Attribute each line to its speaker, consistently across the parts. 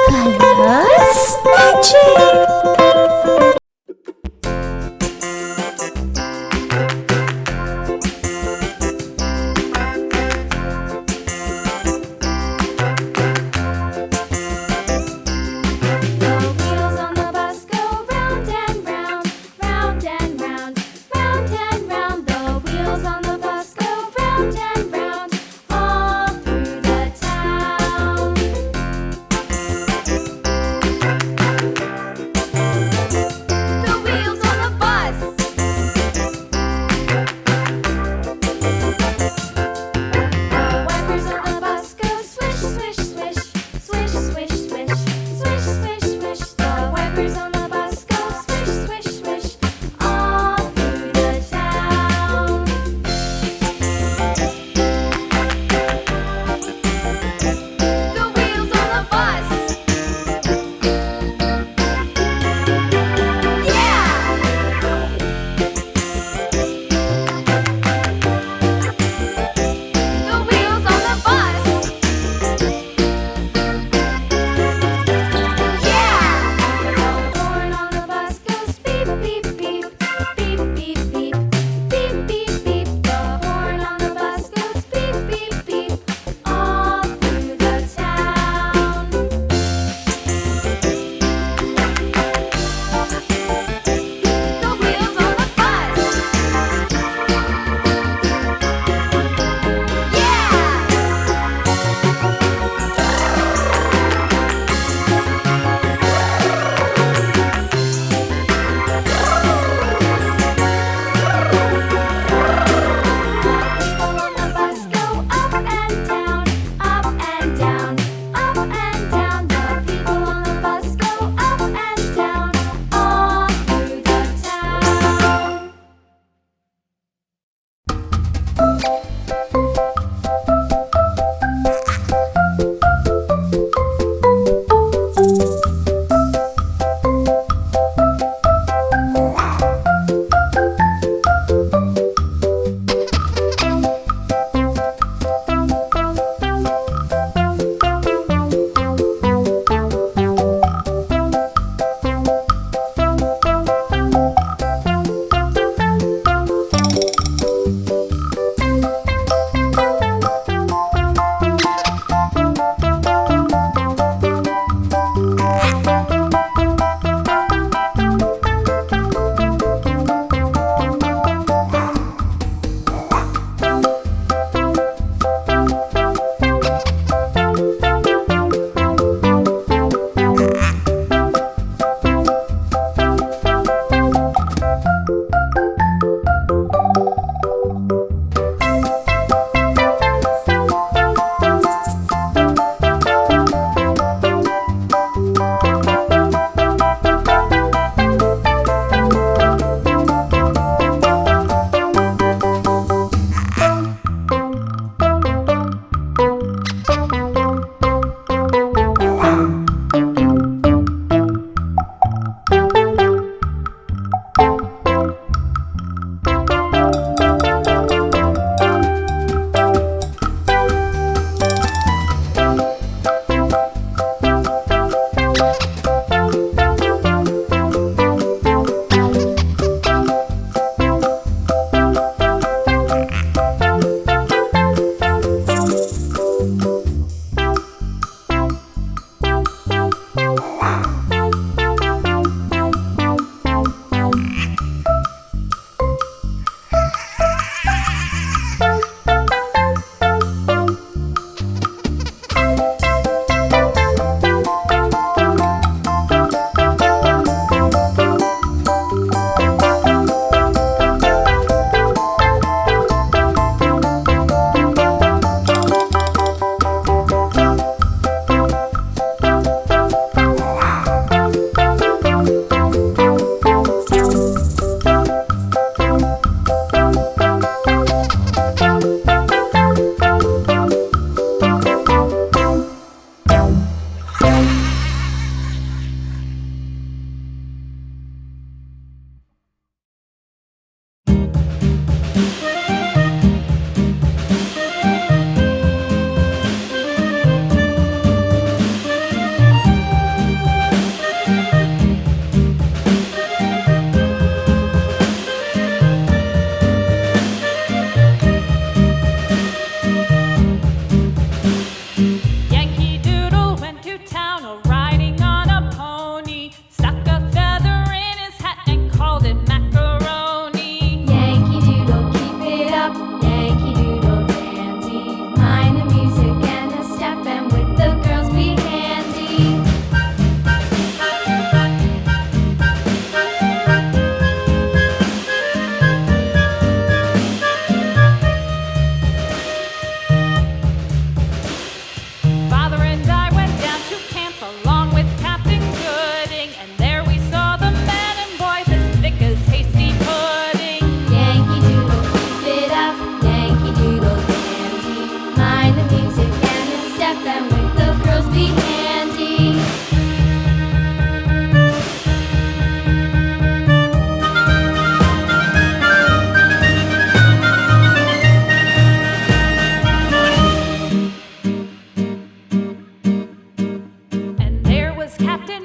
Speaker 1: Colors Magic!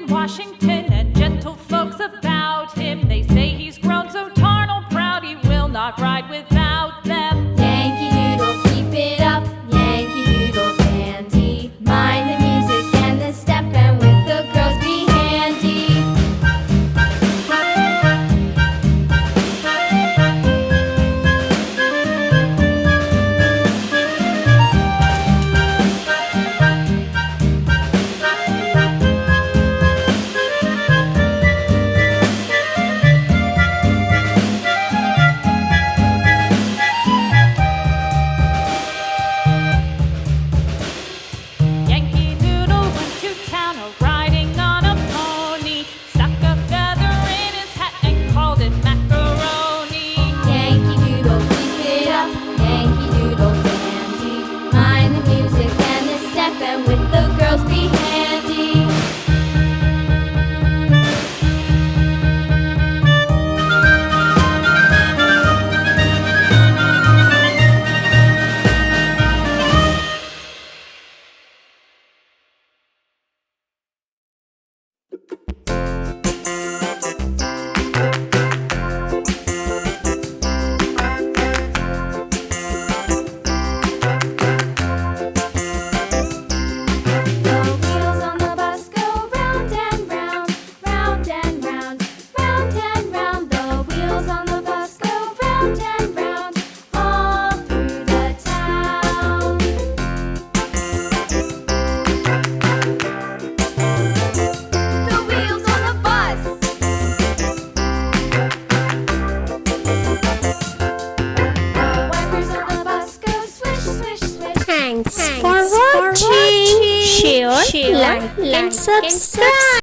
Speaker 1: in Washington, and gentle folks about him. They say he's grown so tarnal proud he will not ride without them.
Speaker 2: Yankee Doodle, keep it up, Yankee Doodle dandy. Mind the music and the step, and with the girls be handy.
Speaker 1: Yankee Doodle went to town riding on a pony, stuck a feather in his hat and called it macaroni.
Speaker 2: Yankee Doodle, keep it up, Yankee Doodle dandy. Mind the music and the step, and with the girls be handy. The wheels on the bus go round and round, round and round, round and round. The wheels on the bus go round and round, all through the town. The wheels on the bus. The wipers on the bus go swish, swish, swish.
Speaker 3: Thanks for watching. Share, like, and subscribe.